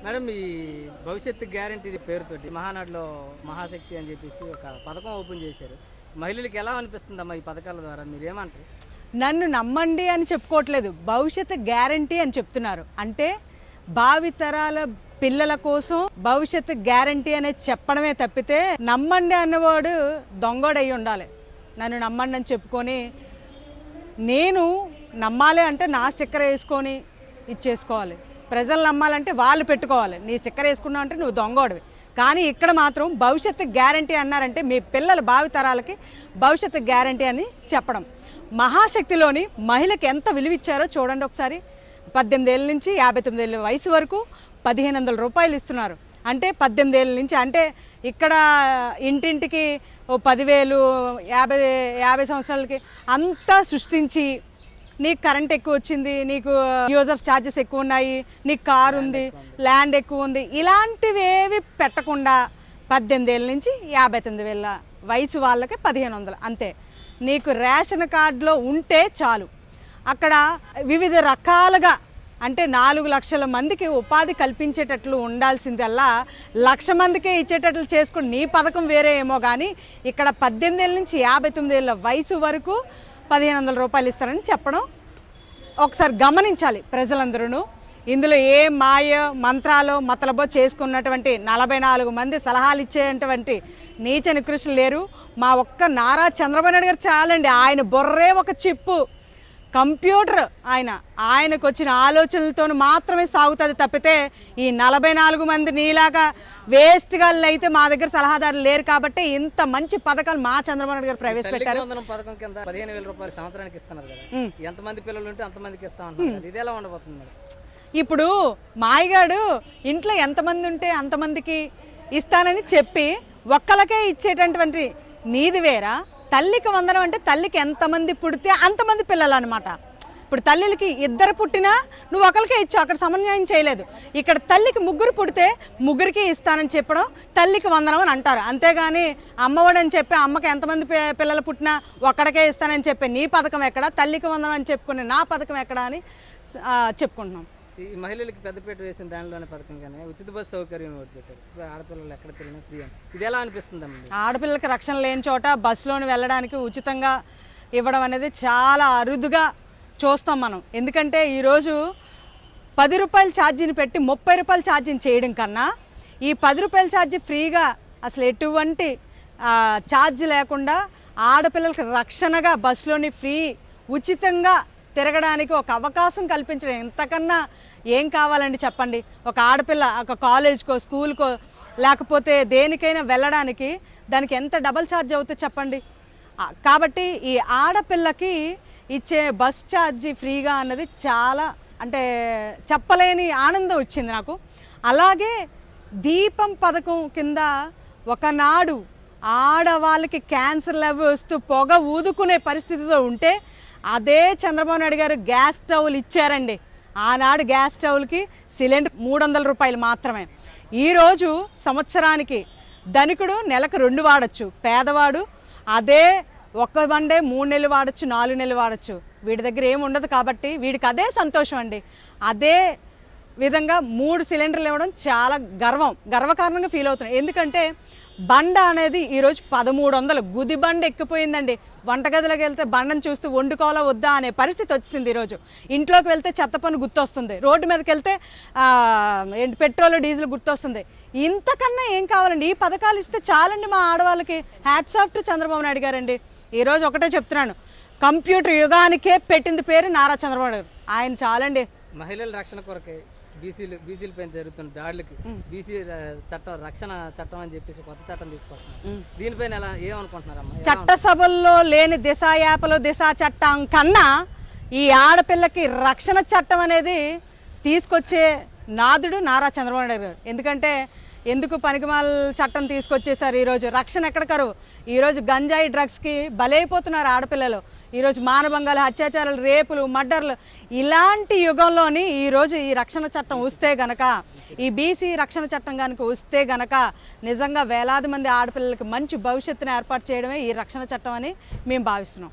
Madam ఈ భవిష్యత్తు guarantee పేరుతోటి మహానాడులో మహాశక్తి అని చెప్పేసి ఒక పథకం ఓపెన్ చేశారు. మహిళలకు ఎలా అనిపిస్తుందమ్మా ఈ పథకాల ద్వారా, మీరు ఏమంటారు? నన్ను నమ్మండి అని చెప్పుకోవట్లేదు, భవిష్యత్తు గ్యారంటీ అని చెప్తున్నారు. అంటే భావితరాల పిల్లల కోసం భవిష్యత్తు గ్యారంటీ అనేది చెప్పడమే తప్పితే నమ్మండి అన్నవాడు దొంగోడై ఉండాలి. నన్ను నమ్మండి అని చెప్పుకొని నేను నమ్మాలి అంటే నా స్టిక్కర్ వేసుకొని ఇచ్చేసుకోవాలి. ప్రజలు నమ్మాలంటే వాళ్ళు పెట్టుకోవాలి. నీ స్టిక్కర్ వేసుకున్నావు అంటే నువ్వు దొంగోడివి. కానీ ఇక్కడ మాత్రం భవిష్యత్తు గ్యారంటీ అన్నారంటే మీ పిల్లల భావితరాలకి భవిష్యత్తు గ్యారంటీ అని చెప్పడం. మహాశక్తిలోని మహిళకి ఎంత విలువిచ్చారో చూడండి ఒకసారి. 18 ఏళ్ళ నుంచి 59 ఏళ్ళ వయసు వరకు 1500 రూపాయలు ఇస్తున్నారు. అంటే 18 ఏళ్ళ నుంచి, అంటే ఇక్కడ ఇంటింటికి 10,000 50 సంవత్సరాలకి అంతా సృష్టించి నీకు కరెంట్ ఎక్కువ వచ్చింది, నీకు యూజర్ ఛార్జెస్ ఎక్కువ ఉన్నాయి, నీకు కారు ఉంది, ల్యాండ్ ఎక్కువ ఉంది, ఇలాంటివి ఏవి పెట్టకుండా 18 ఏళ్ళ నుంచి 59 ఏళ్ళ వయసు వాళ్ళకి 1500 అంతే. నీకు రేషన్ కార్డులో ఉంటే చాలు. అక్కడ వివిధ రకాలుగా అంటే 4 లక్షల మందికి ఉపాధి కల్పించేటట్లు ఉండాల్సిందల్లా 1,00,000 మందికే ఇచ్చేటట్లు చేసుకుని నీ పథకం వేరే ఏమో. కానీ ఇక్కడ 18 ఏళ్ళ నుంచి 59 ఏళ్ళ వయసు వరకు 1500 రూపాయలు ఇస్తారని చెప్పడం ఒకసారి గమనించాలి ప్రజలందరూ. ఇందులో ఏ మాయ మంత్రాలు మతలబో చేసుకున్నటువంటి 44 మంది సలహాలు ఇచ్చేటువంటి నీచ నికృష్టులు లేరు. మా ఒక్క నారా చంద్రబాబు నాయుడు గారు చాలండి. ఆయన బొర్రే ఒక చిప్పు కంప్యూటర్. ఆయనకు వచ్చిన ఆలోచనలతో మాత్రమే సాగుతుంది తప్పితే ఈ 44 మంది నీలాగా వేస్ట్ గాళ్ళు అయితే మా దగ్గర సలహాదారులు లేరు. కాబట్టి ఇంత మంచి పథకాలు మా చంద్రబాబు నాయుడు గారు ప్రవేశపెట్టారు. పథకం కింద 15,000 రూపాయలు సంవత్సరానికి ఇస్తున్నారు కదా, ఎంతమంది పిల్లలు ఉంటే అంతమందికి ఇస్తా ఉంటారు. ఇది ఎలా ఉండబోతుంది? ఇప్పుడు మాయగాడు ఇంట్లో ఎంతమంది ఉంటే అంతమందికి ఇస్తానని చెప్పి ఒక్కలకే ఇచ్చేటటువంటి నీది వేరా. తల్లికి వందనం అంటే తల్లికి ఎంతమంది పుడితే అంతమంది పిల్లలు అనమాట. ఇప్పుడు తల్లికి 2 పుట్టినా నువ్వు ఒకరికే ఇచ్చావు, అక్కడ సమన్వయం చేయలేదు. ఇక్కడ తల్లికి 3 పుడితే 3కి ఇస్తానని చెప్పడం తల్లికి వందనం అని అంటారు. అంతేగాని అమ్మఒడి అని చెప్పి అమ్మకి ఎంతమంది పిల్లలు పుట్టినా ఒక్కడికే ఇస్తానని చెప్పి నీ పథకం ఎక్కడ, తల్లికి వందనం అని చెప్పుకునే నా పథకం ఎక్కడ అని చెప్పుకుంటున్నాం. ఈ మహిళలకి పెద్దపీట వేసిన దానిలోనే పథకం కానీ ఉచిత బస్సు సౌకర్యం పెట్టారు. ఇప్పుడు ఆడపిల్లలు ఎక్కడ తిరిగినా ఫ్రీ అని, ఇది ఎలా అనిపిస్తుందమ్మా? ఆడపిల్లలకి రక్షణ లేని చోట బస్సులోని వెళ్ళడానికి ఉచితంగా ఇవ్వడం అనేది చాలా అరుదుగా చూస్తాం మనం. ఎందుకంటే ఈరోజు 10 రూపాయల ఛార్జీని పెట్టి 30 రూపాయల ఛార్జీని చేయడం కన్నా ఈ 10 రూపాయల ఛార్జీ ఫ్రీగా అసలు ఎటువంటి ఛార్జ్ లేకుండా ఆడపిల్లలకి రక్షణగా బస్సులోని ఫ్రీ ఉచితంగా తిరగడానికి ఒక అవకాశం కల్పించడం ఎంతకన్నా ఏం కావాలండి చెప్పండి. ఒక ఆడపిల్ల ఒక కాలేజ్కో స్కూల్కో లేకపోతే దేనికైనా వెళ్ళడానికి దానికి ఎంత డబల్ ఛార్జ్ అవుతుంది చెప్పండి. కాబట్టి ఈ ఆడపిల్లకి ఇచ్చే బస్ ఛార్జీ ఫ్రీగా అన్నది చాలా అంటే చెప్పలేని ఆనందం వచ్చింది నాకు. అలాగే దీపం పథకం కింద ఒకనాడు ఆడవాళ్ళకి క్యాన్సర్లు అవి వస్తూ పొగ ఊదుకునే పరిస్థితిలో ఉంటే అదే చంద్రబాబు నాయుడు గారు గ్యాస్ స్టవ్లు ఇచ్చారండి. ఆనాడు గ్యాస్ స్టవ్లకి సిలిండర్ 300 రూపాయలు మాత్రమే. ఈరోజు సంవత్సరానికి ధనికుడు నెలకు 2 వాడచ్చు, పేదవాడు అదే 1 వన్డే 3 నెలలు వాడచ్చు, 4 నెలలు వాడచ్చు. వీడి దగ్గర ఏమి ఉండదు కాబట్టి వీడికి అదే సంతోషం అండి. అదే విధంగా 3 సిలిండర్లు ఇవ్వడం చాలా గర్వకారణంగా ఫీల్ అవుతున్నాయి. ఎందుకంటే బండ అనేది ఈరోజు 1300 గుది బండ ఎక్కిపోయిందండి. వంటగదిలోకి వెళ్తే బండను చూస్తూ వండుకోవాలా వద్దా అనే పరిస్థితి వచ్చింది. ఈరోజు ఇంట్లోకి వెళ్తే చెత్త పన్ను గుర్తొస్తుంది, రోడ్డు మీదకి వెళ్తే పెట్రోల్ డీజిల్ గుర్తొస్తుంది. ఇంతకన్నా ఏం కావాలండి? ఈ పథకాలు ఇస్తే చాలండి మా ఆడవాళ్ళకి. Hats off to Chandrababu Naidu గారండి. ఈరోజు ఒకటే చెప్తున్నాను, కంప్యూటర్ యుగానికే పెట్టింది పేరు నారా చంద్రబాబు నాయుడు. ఆయన చాలండి. మహిళల రక్షణ కొరకే బీసీల పైన జరుగుతున్న దాడులకి బీసీ చట్టం రక్షణ చట్టం అని చెప్పేసి కొత్త చట్టం తీసుకొస్తున్నారు. దీనిపైన ఎలా ఏమనుకుంటున్నారమ్మా? చట్టసభల్లో లేని దిశ యాపలో దిశ చట్టం కన్నా ఈ ఆడపిల్లకి రక్షణ చట్టం అనేది తీసుకొచ్చే నాదుడు నారా చంద్రబాబు నాయుడు గారు. ఎందుకు పనికిమాల చట్టం తీసుకొచ్చేసారు. ఈరోజు రక్షణ ఎక్కడ కరువు. ఈరోజు గంజాయి డ్రగ్స్కి బలైపోతున్నారు ఆడపిల్లలు. ఈరోజు మానభంగాలు, అత్యాచారాలు, రేపులు, మర్డర్లు, ఇలాంటి యుగంలోని ఈరోజు ఈ రక్షణ చట్టం వస్తే గనక, ఈ బీసీ రక్షణ చట్టం కనుక వస్తే గనక నిజంగా వేలాది మంది ఆడపిల్లలకి మంచి భవిష్యత్తును ఏర్పాటు చేయడమే ఈ రక్షణ చట్టం అని మేము భావిస్తున్నాం.